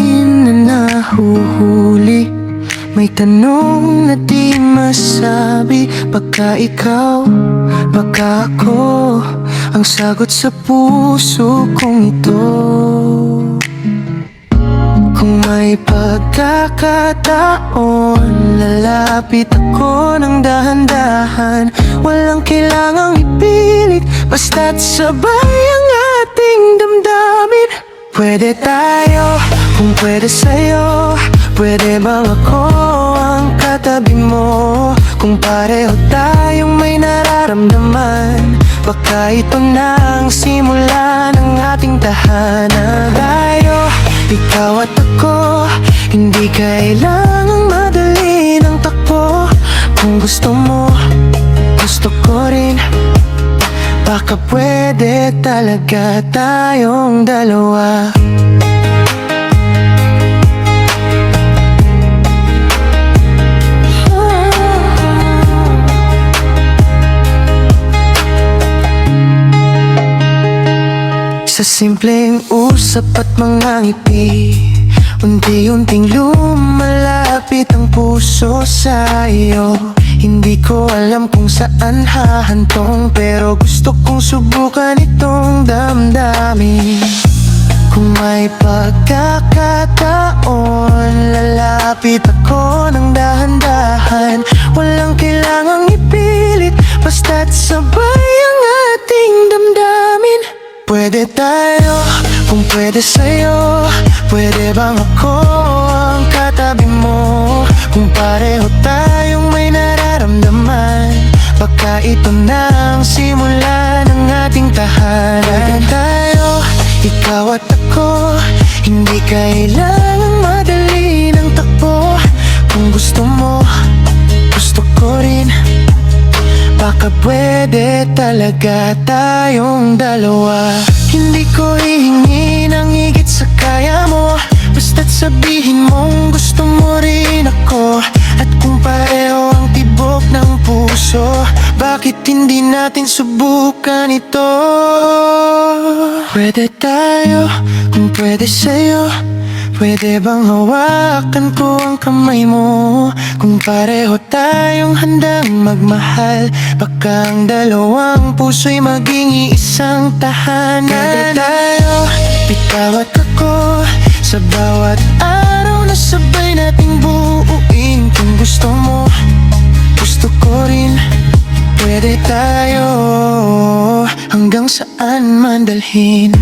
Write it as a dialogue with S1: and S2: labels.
S1: na nahuhuli. May tanong na di masabi. Baka ikaw, baka ako ang sagot sa puso kong ito. Kung may pagkakataon, lalapit ako ng dahan-dahan. Walang kailangang ipilit, basta't sabay ang ating damdamin. Pwede tayo, kung pwede sa'yo. Pwede bang ako ang katabi mo? Kung pareho tayong may nararamdaman, baka ito na ang simula ng ating tahanan. Tayo, ikaw at ako, hindi kailangang madali ng takbo. Kung gusto mo, gusto ko rin. Baka pwede talaga tayong dalawa. Sa simpleng usap at mga ngiti, unti-unting lumalapit ang puso sa'yo. Hindi ko alam kung saan hahantong, pero gusto kong subukan itong damdamin. Kung may pagkakataon, lalapit ako ng dahan-dahan. Walang kailangang ipilit, basta't sabay ang ating damdamin. Pwede tayo, kung pwede sa'yo. Pwede bang ako ang katabi mo? Kung pareho tayong may nararamdaman, baka ito na ang simula ng ating tahanan. Pwede tayo, ikaw at ako, hindi kailangang madali ng takbo. Kung gusto mo, gusto ko rin. Baka pwede talaga tayong dalawa. Hindi ko hihingi ng higit sa kaya mo, basta't sabihin mong gusto mo rin ako. At kung pareho ang tibok ng puso, bakit hindi natin subukan ito? Pwede tayo, kung pwede sa'yo. Pwede bang hawakan ko ang kamay mo? Kung pareho tayong handang magmahal, baka ang dalawang puso'y maging iisang tahanan. Pwede tayo, ikaw at ako, sa bawat araw na sabay nating buuin. Kung gusto mo, gusto ko rin. Pwede tayo, hanggang saan man dalhin.